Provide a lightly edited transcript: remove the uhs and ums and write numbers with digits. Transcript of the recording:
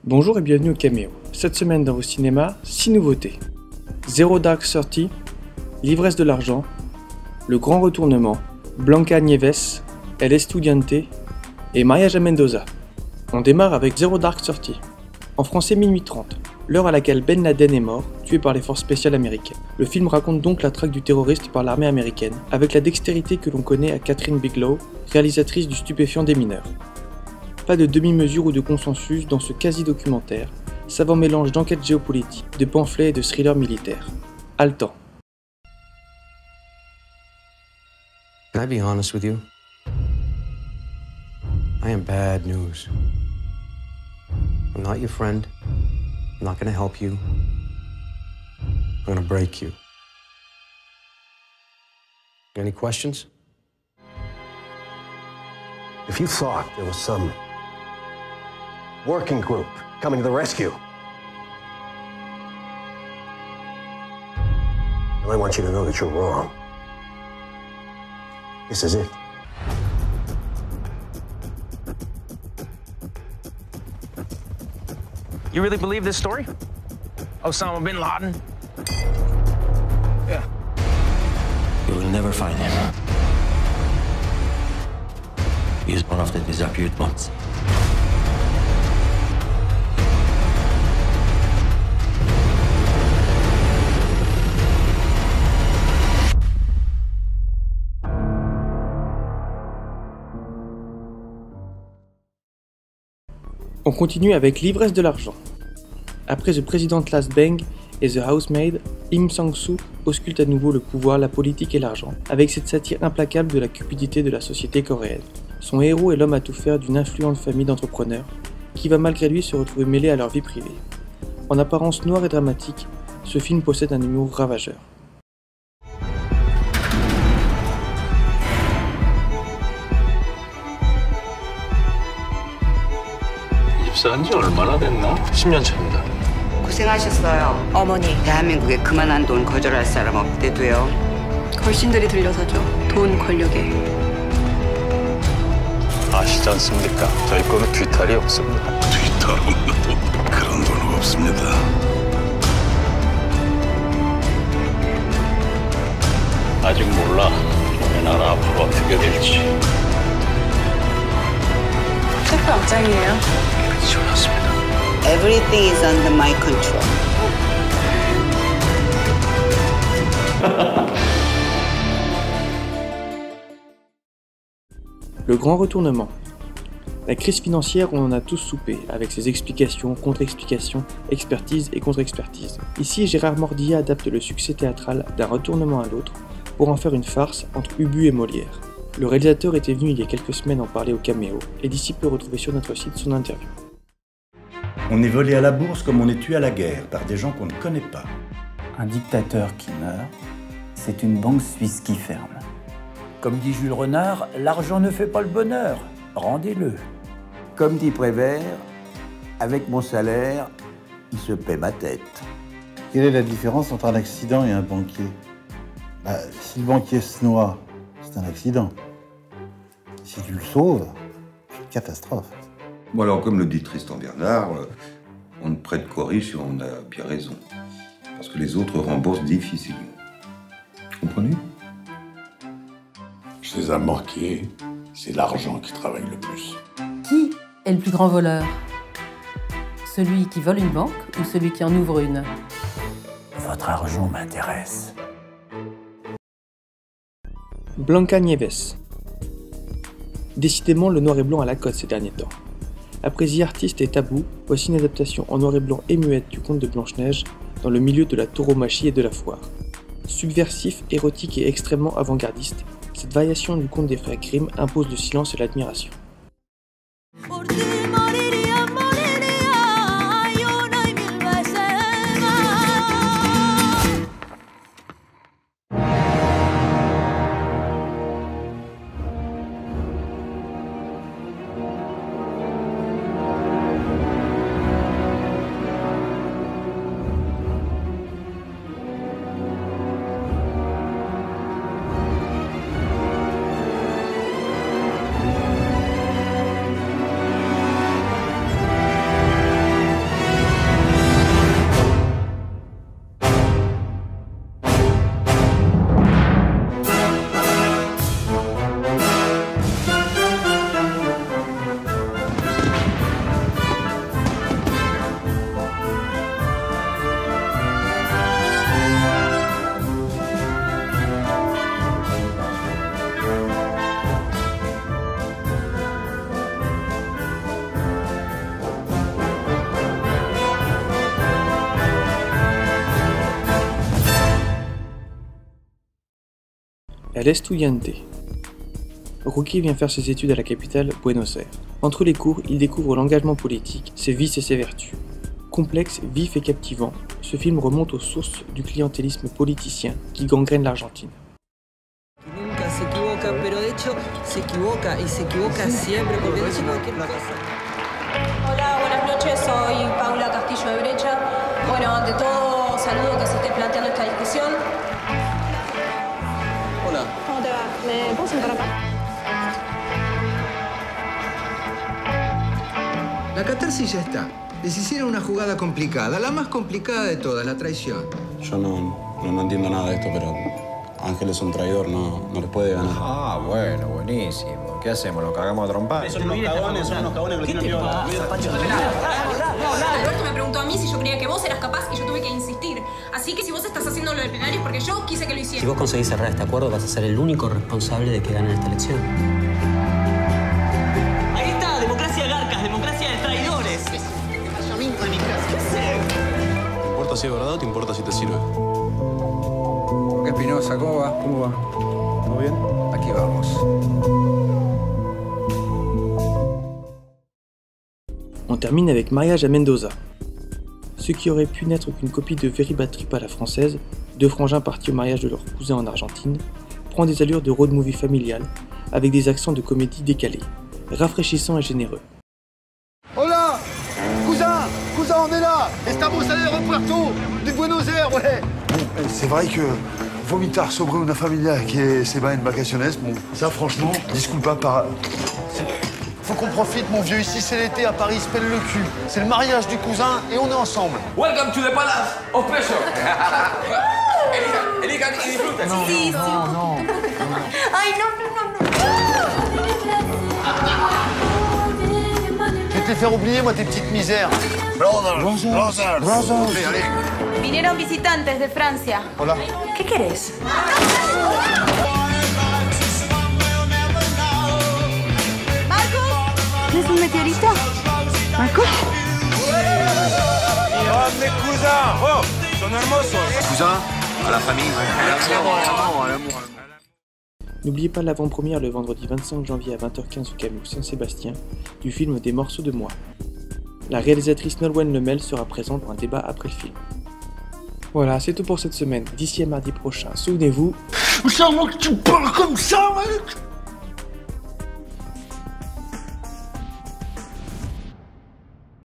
Bonjour et bienvenue au Caméo. Cette semaine dans vos cinémas, 6 nouveautés. Zero Dark Thirty, L'ivresse de l'argent, Le grand retournement, Blanca Nieves, El Estudiante et Mariage à Mendoza. On démarre avec Zero Dark Thirty. En français minuit 30, l'heure à laquelle Ben Laden est mort, tué par les forces spéciales américaines. Le film raconte donc la traque du terroriste par l'armée américaine, avec la dextérité que l'on connaît à Catherine Bigelow, réalisatrice du stupéfiant des mineurs. Pas de demi-mesure ou de consensus dans ce quasi-documentaire, savant mélange d'enquête géopolitique, de pamphlets et de thriller militaire. Haletant. Can I be honest with you? I am bad news. I'm not your friend. I'm not gonna help you. I'm gonna break you. Any questions? If you thought there was some working group coming to the rescue, I want you to know that you're wrong. This is it. You really believe this story? Osama bin Laden? Yeah. You will never find him. He is one of the disappeared ones. On continue avec L'ivresse de l'argent. Après The President's Last Bang et The Housemaid, Im Sang-soo ausculte à nouveau le pouvoir, la politique et l'argent, avec cette satire implacable de la cupidité de la société coréenne. Son héros est l'homme à tout faire d'une influente famille d'entrepreneurs, qui va malgré lui se retrouver mêlé à leur vie privée. En apparence noire et dramatique, ce film possède un humour ravageur. 입사한 지 얼마나 됐나? 10년 차입니다. 고생하셨어요. 어머니, 대한민국에 그만한 돈 거절할 사람 없대도요. 걸신들이 들려서죠. 돈, 권력에. 아시지 않습니까? 저희 거는 뒤탈이 없습니다. 뒤탈은 그런 돈 없습니다. 아직 몰라. 우리나라 앞으로 어떻게 될지. 체포 영장이에요. 지원했습니다. Everything is under my control. Le grand retournement. La crise financière, on en a tous soupé, avec ses explications, contre-explications, expertises et contre-expertises. Ici, Gérard Mordillat adapte le succès théâtral d'un retournement à l'autre pour en faire une farce entre Ubu et Molière. Le réalisateur était venu il y a quelques semaines en parler au Caméo, et d'ici peut retrouver sur notre site son interview. On est volé à la bourse comme on est tué à la guerre, par des gens qu'on ne connaît pas. Un dictateur qui meurt, c'est une banque suisse qui ferme. Comme dit Jules Renard, l'argent ne fait pas le bonheur, rendez-le. Comme dit Prévert, avec mon salaire, il se paie ma tête. Quelle est la différence entre un accident et un banquier? Si le banquier se noie, c'est un accident. Si tu le sauves, c'est une catastrophe. Bon alors, comme le dit Tristan Bernard, on ne prête qu'aux riches et on a bien raison. Parce que les autres remboursent difficilement. Comprenez? Chez les banquiers, c'est l'argent qui travaille le plus. Qui est le plus grand voleur? Celui qui vole une banque ou celui qui en ouvre une? Votre argent m'intéresse. Blanca Nieves. Décidément, le noir et blanc à la cote ces derniers temps. Après The Artist et Tabou, voici une adaptation en noir et blanc et muette du conte de Blanche-Neige dans le milieu de la tauromachie et de la foire. Subversif, érotique et extrêmement avant-gardiste, cette variation du conte des frères Grimm impose le silence et l'admiration. El Estudiante. Rocky vient faire ses études à la capitale, Buenos Aires. Entre les cours, il découvre l'engagement politique, ses vices et ses vertus. Complexe, vif et captivant, ce film remonte aux sources du clientélisme politicien qui gangrène l'Argentine. Nunca se equivoca, pero de hecho se equivoca y se equivoca siempre porque dice cualquier cosa. Hola, buenas noches, soy Paula Castillo de Brecha. Bueno, ante todo, saludo que se esté planteando esta discusión. Hola. ¿Cómo te va? ¿Me puedo sentar acá? La catarsis ya está. Les hicieron una jugada complicada, la más complicada de todas, la traición. Yo no entiendo nada de esto, pero Ángel es un traidor, no les puede ganar. Ah, bueno, buenísimo. ¿Qué hacemos? ¿Nos cagamos a trompar? Son unos cagones que lo tienen viola. Alberto me preguntó a mí si yo creía que vos eras capaz y yo tuve que insistir. Así que si vos estás haciendo lo del plenario es porque yo quise que lo hicieras. Si vos conseguís cerrar este acuerdo, vas a ser el único responsable de que ganen esta elección. Ahí está, democracia garcas, democracia de traidores. ¿Te importa si es verdad o te importa si te sirve? ¿Qué Espinosa? ¿Cómo va? ¿Cómo va? ¿Todo bien? Aquí vamos. On termine avec Mariage à Mendoza. Ce qui aurait pu n'être qu'une copie de Very Bad Trip à la française, deux frangins partis au mariage de leur cousin en Argentine, prend des allures de road movie familial, avec des accents de comédie décalés, rafraîchissants et généreux. Hola! Cousin, on est là! Estamos en aeropuerto de Buenos Aires, ouais! Bon, c'est vrai que vomitar sobre una familia que se va en vacaciones, bon, ça franchement, disculpa par... Faut qu'on profite, mon vieux, ici c'est l'été, à Paris, se pèle le cul. C'est le mariage du cousin et on est ensemble. Welcome to the palace of pleasure. Elijan y disfruten. Non. Ay, no. Je vais te les faire oublier, moi, tes petites misères. Brothers. Allez. Vinieron visitantes de Francia. Hola. ¿Qué querés? ¿Es un meteorito? ¿Marco? ¡Oh, mes cousins! ¡Oh, son hermosos! Cousin, à la famille. N'oubliez pas l'avant-première le vendredi 25 janvier à 20h15 au Cameo Saint-Sébastien du film Des morceaux de moi. La réalisatrice Nolwenn Lemel sera présente pour un débat après le film. Voilà, c'est tout pour cette semaine. D'ici à mardi prochain, souvenez-vous... C'est moi que tu parles comme ça, mec!